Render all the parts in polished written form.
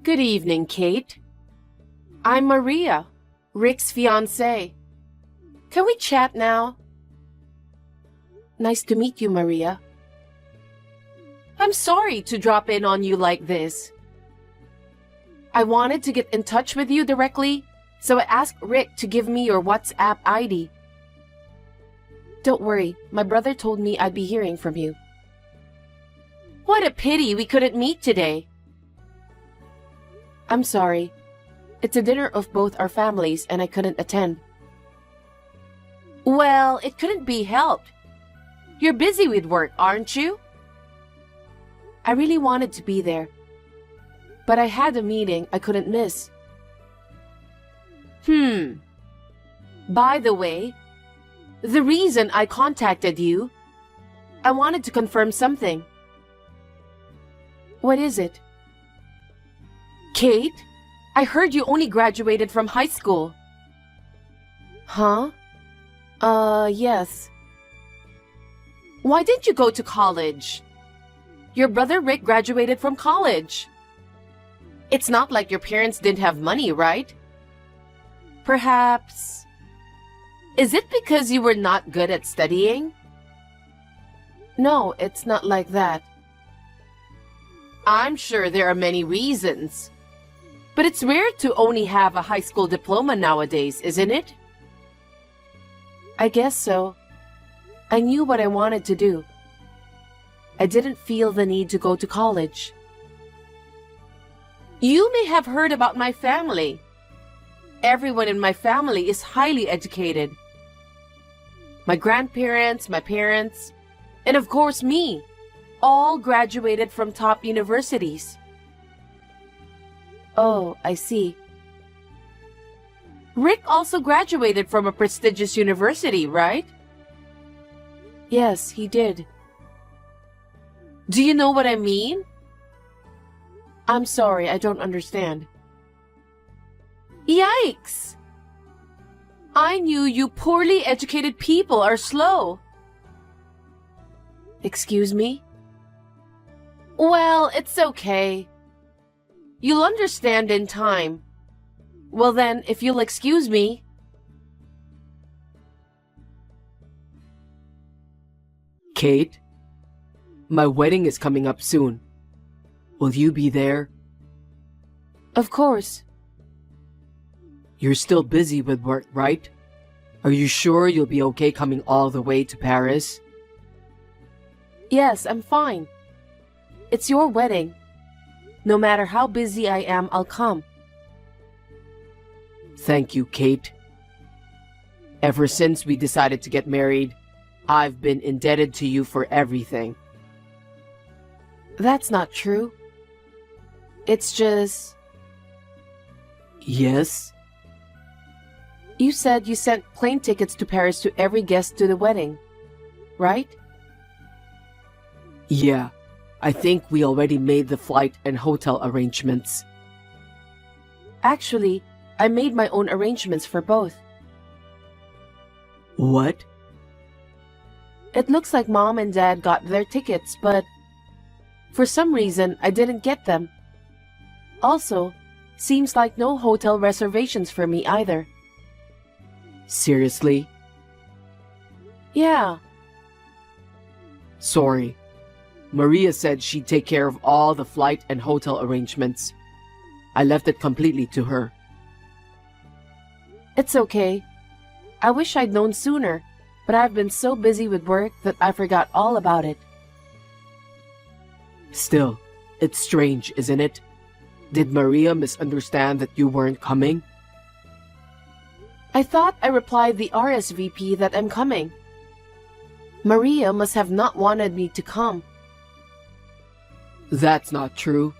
Good evening, Kate. I'm Maria, Rick's fiancée. Can we chat now? Nice to meet you, Maria. I'm sorry to drop in on you like this. I wanted to get in touch with you directly, so I asked Rick to give me your WhatsApp ID. Don't worry, my brother told me I'd be hearing from you. What a pity we couldn't meet today. I'm sorry. It's a dinner of both our families and I couldn't attend. Well, it couldn't be helped. You're busy with work, aren't you? I really wanted to be there, but I had a meeting I couldn't miss. By the way, the reason I contacted you, I wanted to confirm something. What is it? Kate, I heard you only graduated from high school. Huh? Yes. Why didn't you go to college? Your brother Rick graduated from college. It's not like your parents didn't have money, right? Perhaps... Is it because you were not good at studying? No, it's not like that. I'm sure there are many reasons. But it's rare to only have a high school diploma nowadays, isn't it? I guess so. I knew what I wanted to do. I didn't feel the need to go to college. You may have heard about my family. Everyone in my family is highly educated. My grandparents, my parents, and of course me, all graduated from top universities. Oh, I see. Rick also graduated from a prestigious university, right? Yes, he did. Do you know what I mean? I'm sorry, I don't understand. Yikes! I knew you poorly educated people are slow. Excuse me? Well, it's okay. You'll understand in time. Well then, if you'll excuse me. Kate, my wedding is coming up soon. Will you be there? Of course. You're still busy with work, right? Are you sure you'll be okay coming all the way to Paris? Yes, I'm fine. It's your wedding. No matter how busy I am, I'll come. Thank you, Kate. Ever since we decided to get married, I've been indebted to you for everything. That's not true. It's just... Yes? You said you sent plane tickets to Paris to every guest to the wedding, right? Yeah, I think we already made the flight and hotel arrangements. Actually, I made my own arrangements for both. What? It looks like Mom and Dad got their tickets, but for some reason, I didn't get them. Also, seems like no hotel reservations for me either. Seriously? Yeah. Sorry. Maria said she'd take care of all the flight and hotel arrangements. I left it completely to her. It's okay. I wish I'd known sooner, but I've been so busy with work that I forgot all about it. Still, it's strange, isn't it? Did Maria misunderstand that you weren't coming? I thought I replied the RSVP that I'm coming. Maria must have not wanted me to come. That's not true.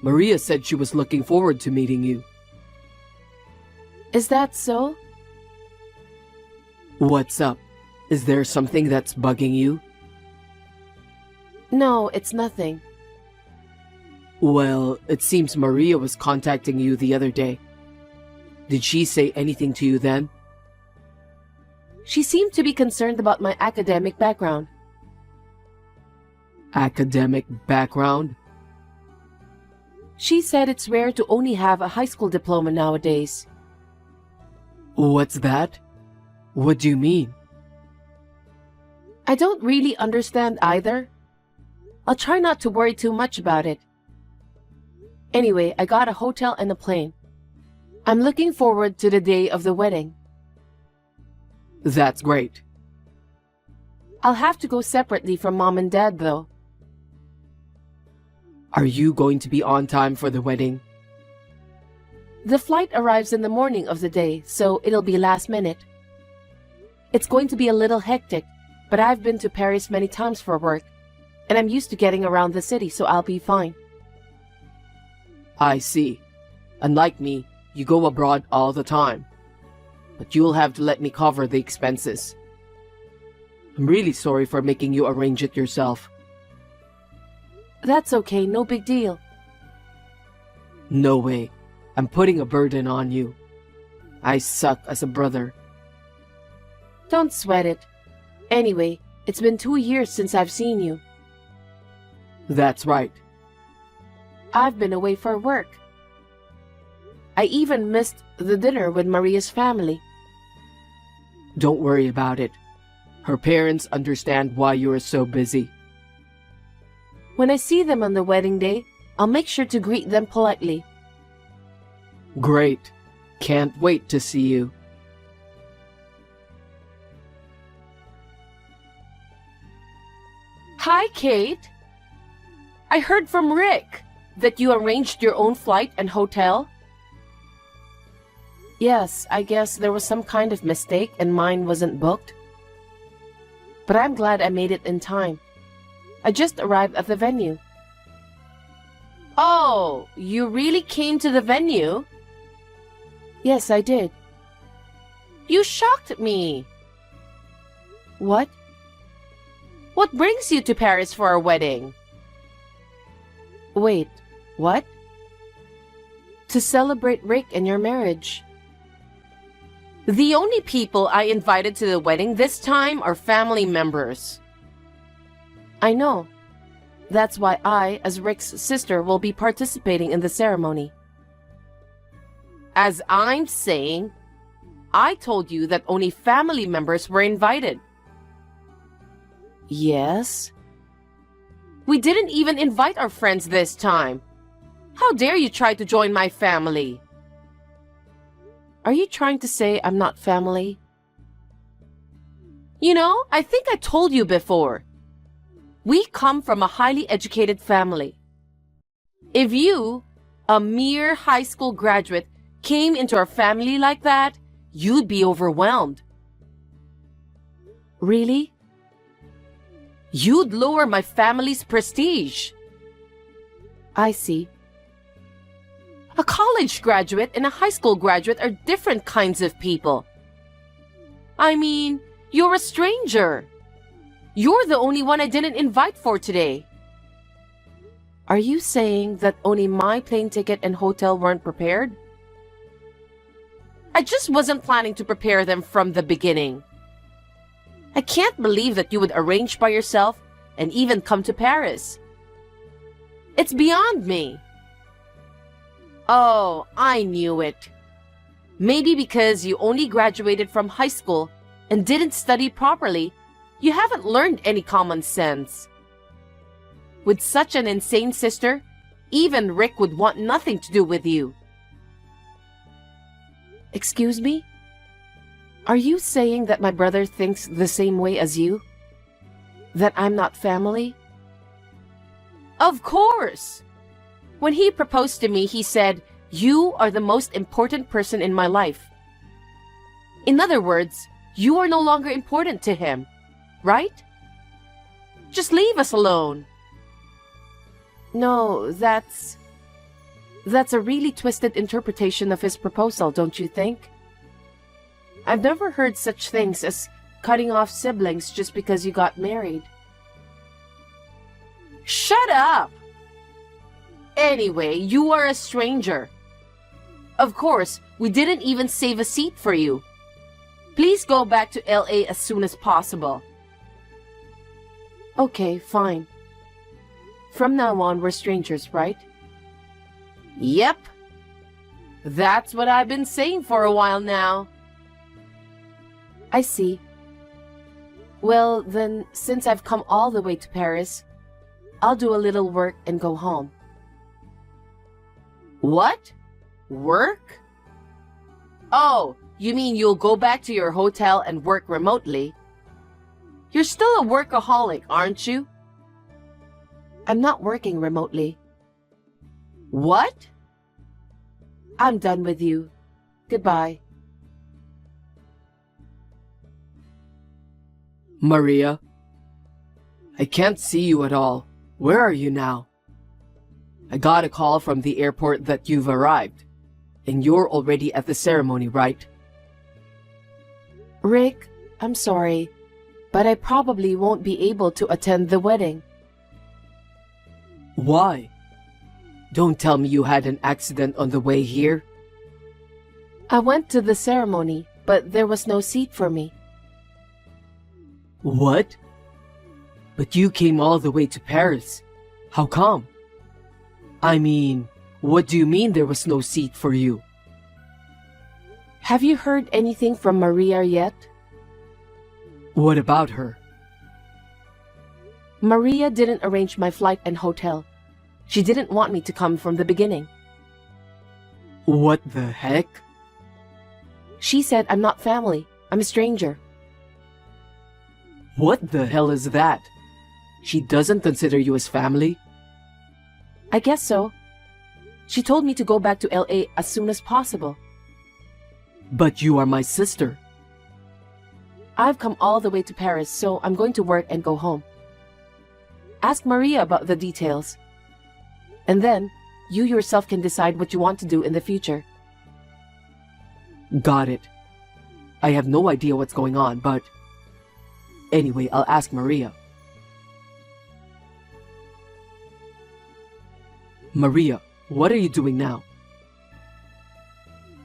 Maria said she was looking forward to meeting you. Is that so? What's up? Is there something that's bugging you? No, it's nothing. Well, it seems Maria was contacting you the other day. Did she say anything to you then? She seemed to be concerned about my academic background. Academic background? She said it's rare to only have a high school diploma nowadays. What's that? What do you mean? I don't really understand either. I'll try not to worry too much about it. Anyway, I got a hotel and a plane. I'm looking forward to the day of the wedding. That's great. I'll have to go separately from Mom and Dad, though. Are you going to be on time for the wedding? The flight arrives in the morning of the day, so it'll be last minute. It's going to be a little hectic, but I've been to Paris many times for work, and I'm used to getting around the city, so I'll be fine. I see. Unlike me, you go abroad all the time. But you'll have to let me cover the expenses. I'm really sorry for making you arrange it yourself. That's okay, no big deal. No way. I'm putting a burden on you. I suck as a brother. Don't sweat it. Anyway, it's been 2 years since I've seen you. That's right. I've been away for work. I even missed the dinner with Maria's family. Don't worry about it. Her parents understand why you are so busy. When I see them on the wedding day, I'll make sure to greet them politely. Great. Can't wait to see you. Hi, Kate. I heard from Rick that you arranged your own flight and hotel. Yes, I guess there was some kind of mistake and mine wasn't booked. But I'm glad I made it in time. I just arrived at the venue. Oh, you really came to the venue? Yes, I did. You shocked me. What? What brings you to Paris for a wedding? Wait, what? To celebrate Rick and your marriage. The only people I invited to the wedding this time are family members. I know. That's why I, as Rick's sister, will be participating in the ceremony. As I'm saying, I told you that only family members were invited. Yes? We didn't even invite our friends this time. How dare you try to join my family? Are you trying to say I'm not family? You know, I think I told you before. We come from a highly educated family. If you, a mere high school graduate, came into our family like that, you'd be overwhelmed. Really? You'd lower my family's prestige. I see. A college graduate and a high school graduate are different kinds of people. I mean, you're a stranger. You're the only one I didn't invite for today. Are you saying that only my plane ticket and hotel weren't prepared? I just wasn't planning to prepare them from the beginning. I can't believe that you would arrange by yourself and even come to Paris. It's beyond me. Oh, I knew it. Maybe because you only graduated from high school and didn't study properly, you haven't learned any common sense. With such an insane sister, even Rick would want nothing to do with you. Excuse me? Are you saying that my brother thinks the same way as you? That I'm not family? Of course! When he proposed to me, he said, "You are the most important person in my life." In other words, you are no longer important to him, right? Just leave us alone. No, that's a really twisted interpretation of his proposal, don't you think? I've never heard such things as cutting off siblings just because you got married. Shut up! Anyway, you are a stranger. Of course, we didn't even save a seat for you. Please go back to LA as soon as possible. Okay, fine. From now on, we're strangers, right? Yep. That's what I've been saying for a while now. I see. Well, then, since I've come all the way to Paris, I'll do a little work and go home. What? Work? Oh, you mean you'll go back to your hotel and work remotely? You're still a workaholic, aren't you? I'm not working remotely. What? I'm done with you. Goodbye. Maria, I can't see you at all. Where are you now? I got a call from the airport that you've arrived, and you're already at the ceremony, right? Rick, I'm sorry, but I probably won't be able to attend the wedding. Why? Don't tell me you had an accident on the way here. I went to the ceremony, but there was no seat for me. What? But you came all the way to Paris. How come? I mean, what do you mean there was no seat for you? Have you heard anything from Maria yet? What about her? Maria didn't arrange my flight and hotel. She didn't want me to come from the beginning. What the heck? She said I'm not family. I'm a stranger. What the hell is that? She doesn't consider you as family? I guess so. She told me to go back to LA as soon as possible. But you are my sister. I've come all the way to Paris, so I'm going to work and go home. Ask Maria about the details. And then, you yourself can decide what you want to do in the future. Got it. I have no idea what's going on, but... Anyway, I'll ask Maria. Maria, what are you doing now?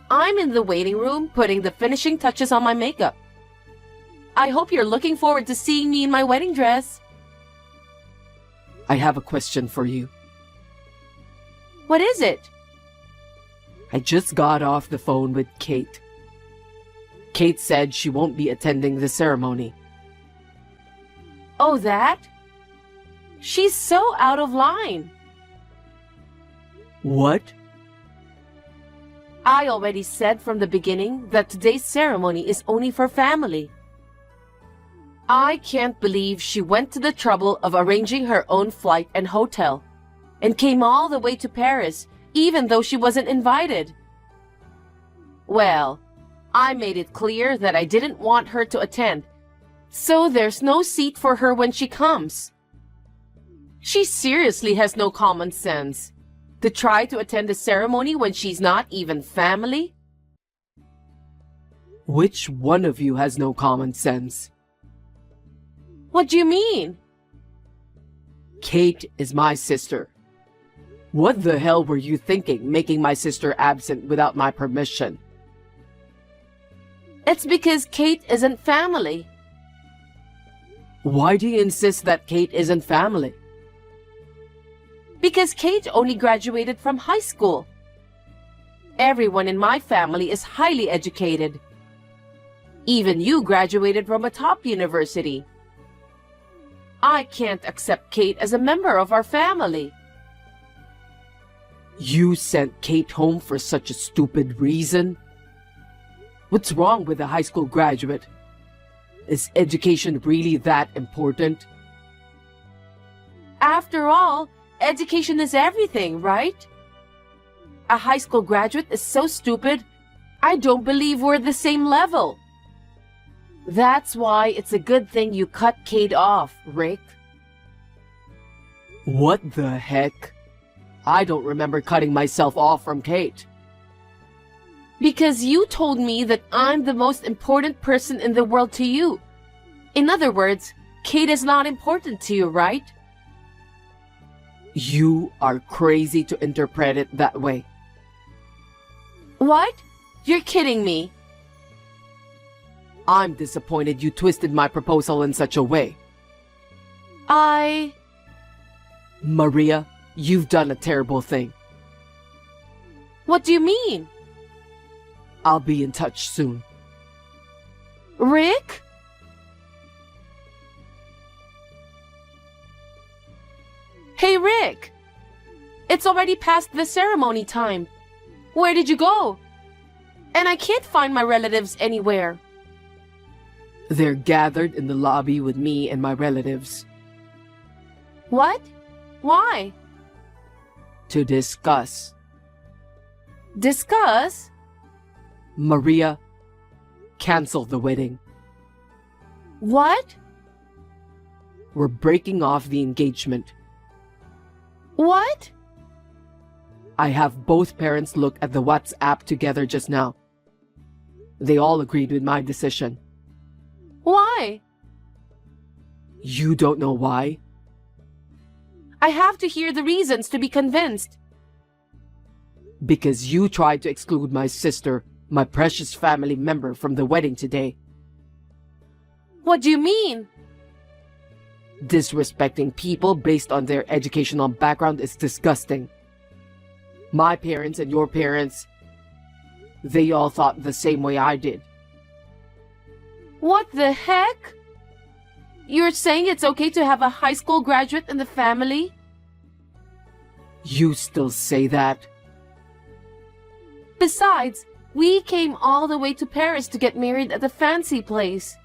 I'm in the waiting room putting the finishing touches on my makeup. I hope you're looking forward to seeing me in my wedding dress. I have a question for you. What is it? I just got off the phone with Kate. Kate said she won't be attending the ceremony. Oh, that? She's so out of line. What? I already said from the beginning that today's ceremony is only for family. I can't believe she went to the trouble of arranging her own flight and hotel and came all the way to Paris even though she wasn't invited. Well, I made it clear that I didn't want her to attend, so there's no seat for her when she comes. She seriously has no common sense. To try to attend the ceremony when she's not even family? Which one of you has no common sense? What do you mean? Kate is my sister. What the hell were you thinking, making my sister absent without my permission? It's because Kate isn't family. Why do you insist that Kate isn't family? Because Kate only graduated from high school. Everyone in my family is highly educated. Even you graduated from a top university. I can't accept Kate as a member of our family. You sent Kate home for such a stupid reason? What's wrong with a high school graduate? Is education really that important? After all, education is everything, right? A high school graduate is so stupid, I don't believe we're the same level. That's why it's a good thing you cut Kate off, Rick. What the heck? I don't remember cutting myself off from Kate. Because you told me that I'm the most important person in the world to you. In other words, Kate is not important to you, right? You are crazy to interpret it that way. What? You're kidding me. I'm disappointed you twisted my proposal in such a way. I... Maria, you've done a terrible thing. What do you mean? I'll be in touch soon. Rick? Hey, Rick! It's already past the ceremony time. Where did you go? And I can't find my relatives anywhere. They're gathered in the lobby with me and my relatives What? Why? to discuss. Discuss? Maria, cancel the wedding. What? We're breaking off the engagement. What? I have both parents look at the WhatsApp together just now. They all agreed with my decision. Why? You don't know why? I have to hear the reasons to be convinced. Because you tried to exclude my sister, my precious family member, from the wedding today. What do you mean? Disrespecting people based on their educational background is disgusting. My parents and your parents, they all thought the same way I did. What the heck? You're saying it's okay to have a high school graduate in the family? You still say that? Besides, we came all the way to Paris to get married at a fancy place.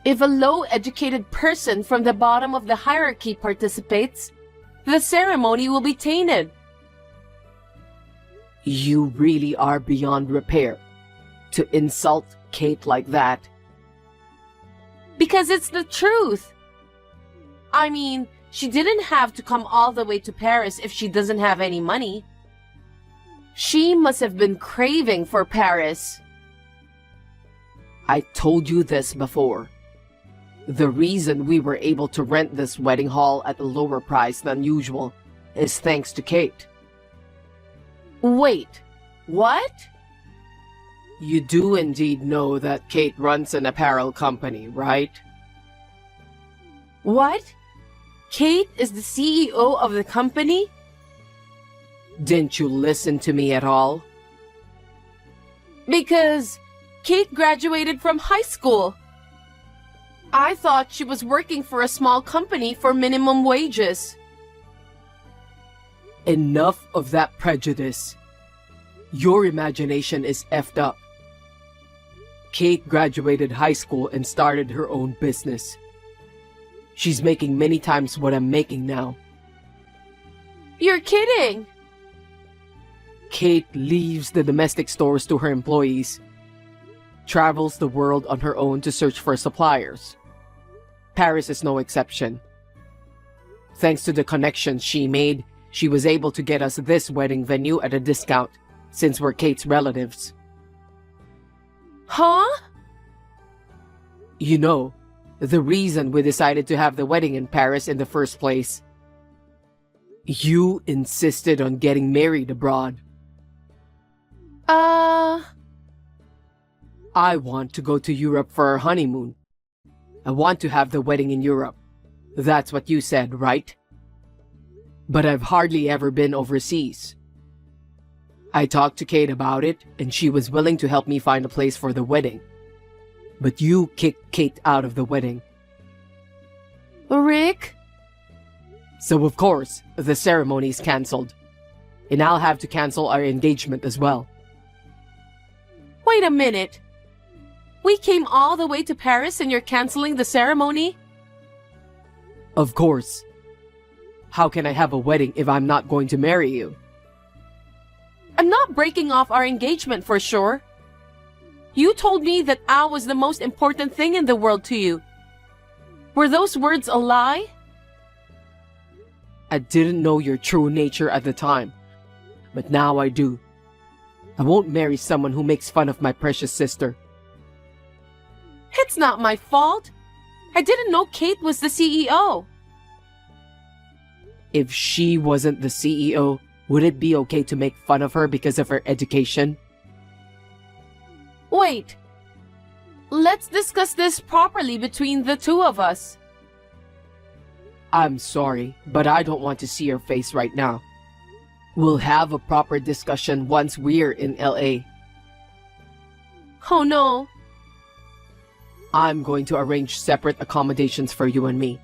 If a low-educated person from the bottom of the hierarchy participates, the ceremony will be tainted. You really are beyond repair to insult Kate like that. Because it's the truth. I mean, she didn't have to come all the way to Paris if she doesn't have any money. She must have been craving for Paris. I told you this before. The reason we were able to rent this wedding hall at a lower price than usual is thanks to Kate. Wait, what? You do indeed know that Kate runs an apparel company, right? What? Kate is the CEO of the company? Didn't you listen to me at all? Because Kate graduated from high school. I thought she was working for a small company for minimum wages. Enough of that prejudice. Your imagination is effed up. Kate graduated high school and started her own business. She's making many times what I'm making now. You're kidding! Kate leaves the domestic stores to her employees, travels the world on her own to search for suppliers. Paris is no exception. Thanks to the connections she made, she was able to get us this wedding venue at a discount, since we're Kate's relatives. Huh? You know, the reason we decided to have the wedding in Paris in the first place. You insisted on getting married abroad. I want to go to Europe for our honeymoon. I want to have the wedding in Europe. That's what you said, right? But I've hardly ever been overseas. I talked to Kate about it, and she was willing to help me find a place for the wedding. But you kicked Kate out of the wedding. Rick? So of course, the ceremony is cancelled. And I'll have to cancel our engagement as well. Wait a minute. We came all the way to Paris and you're canceling the ceremony? Of course. How can I have a wedding if I'm not going to marry you? I'm not breaking off our engagement for sure. You told me that Al was the most important thing in the world to you. Were those words a lie? I didn't know your true nature at the time, but now I do. I won't marry someone who makes fun of my precious sister. It's not my fault. I didn't know Kate was the CEO. If she wasn't the CEO, would it be okay to make fun of her because of her education? Wait. Let's discuss this properly between the two of us. I'm sorry, but I don't want to see your face right now. We'll have a proper discussion once we're in LA. Oh no. I'm going to arrange separate accommodations for you and me.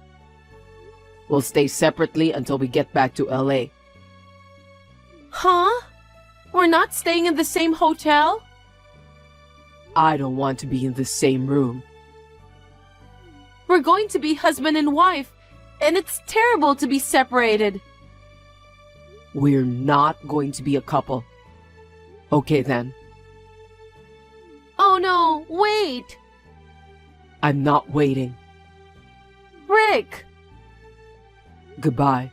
We'll stay separately until we get back to LA. Huh? We're not staying in the same hotel? I don't want to be in the same room. We're going to be husband and wife, and it's terrible to be separated. We're not going to be a couple. Okay then. Oh no, wait! I'm not waiting. Rick! Goodbye.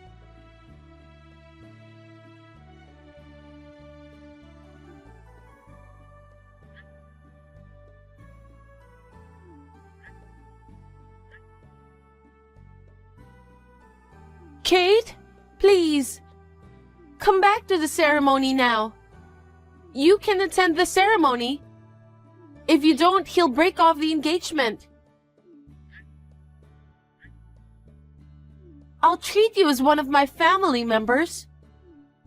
Kate, please. Come back to the ceremony now. You can attend the ceremony. If you don't, he'll break off the engagement. I'll treat you as one of my family members.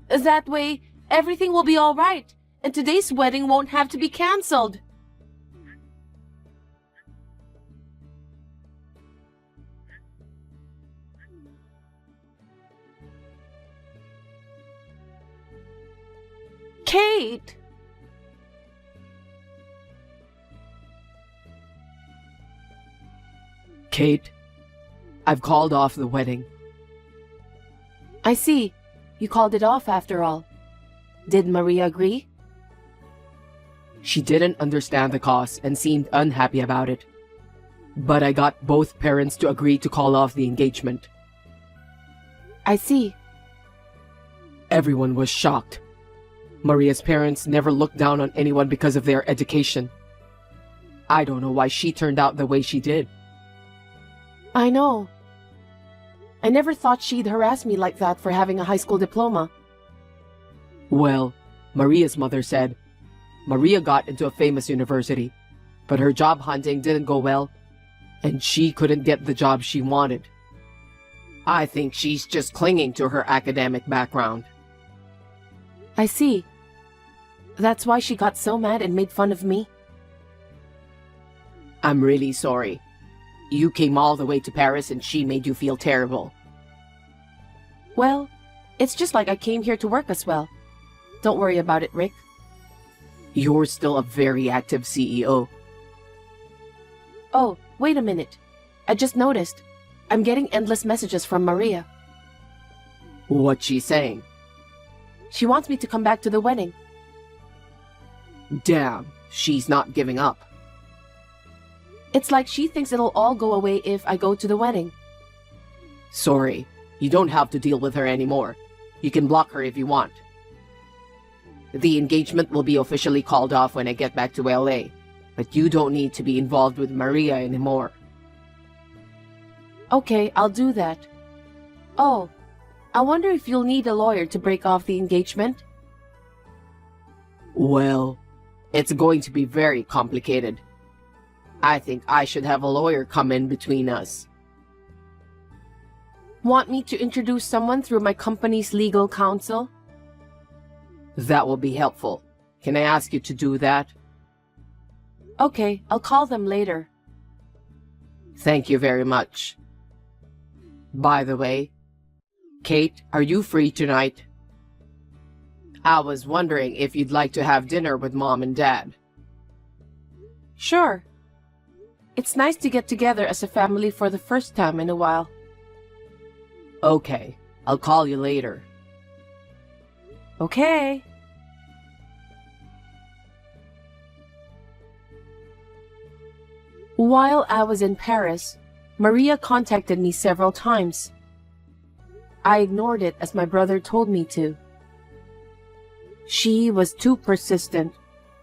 That way, everything will be all right, and today's wedding won't have to be canceled. Kate! Kate, I've called off the wedding. I see. You called it off after all. Did Maria agree? She didn't understand the cause and seemed unhappy about it. But I got both parents to agree to call off the engagement. I see. Everyone was shocked. Maria's parents never looked down on anyone because of their education. I don't know why she turned out the way she did. I know. I never thought she'd harass me like that for having a high school diploma. Well, Maria's mother said, Maria got into a famous university, but her job hunting didn't go well, and she couldn't get the job she wanted. I think she's just clinging to her academic background. I see. That's why she got so mad and made fun of me? I'm really sorry. You came all the way to Paris and she made you feel terrible. Well, it's just like I came here to work as well. Don't worry about it, Rick. You're still a very active CEO. Oh, wait a minute. I just noticed. I'm getting endless messages from Maria. What's she saying? She wants me to come back to the wedding. Damn, she's not giving up. It's like she thinks it'll all go away if I go to the wedding. Sorry, you don't have to deal with her anymore. You can block her if you want. The engagement will be officially called off when I get back to LA, but you don't need to be involved with Maria anymore. Okay, I'll do that. Oh, I wonder if you'll need a lawyer to break off the engagement? Well, it's going to be very complicated. I think I should have a lawyer come in between us. Want me to introduce someone through my company's legal counsel? That will be helpful. Can I ask you to do that? Okay, I'll call them later. Thank you very much. By the way, Kate, are you free tonight? I was wondering if you'd like to have dinner with Mom and Dad. Sure. It's nice to get together as a family for the first time in a while. Okay, I'll call you later. Okay. While I was in Paris, Maria contacted me several times. I ignored it as my brother told me to. She was too persistent,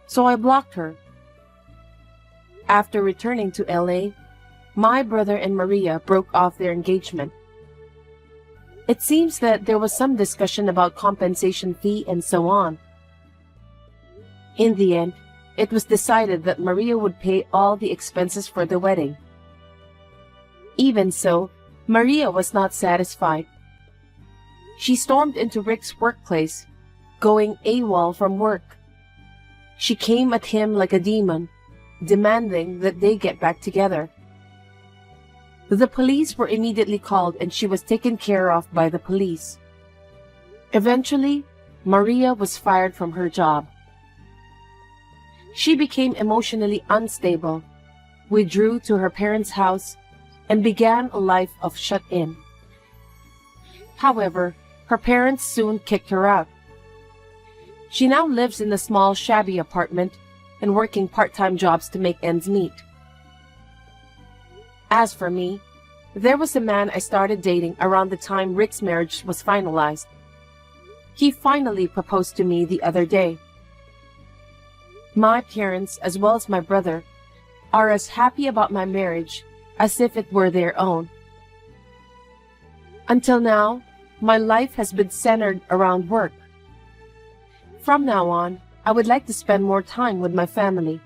so I blocked her. After returning to LA, my brother and Maria broke off their engagement. It seems that there was some discussion about compensation fee and so on. In the end, it was decided that Maria would pay all the expenses for the wedding. Even so, Maria was not satisfied. She stormed into Rick's workplace going AWOL from work. She came at him like a demon, demanding that they get back together. The police were immediately called and she was taken care of by the police. Eventually, Maria was fired from her job. She became emotionally unstable, withdrew to her parents' house, and began a life of shut-in. However, her parents soon kicked her out. She now lives in a small, shabby apartment and working part-time jobs to make ends meet. As for me, there was a man I started dating around the time Rick's marriage was finalized. He finally proposed to me the other day. My parents, as well as my brother, are as happy about my marriage as if it were their own. Until now, my life has been centered around work. From now on, I would like to spend more time with my family.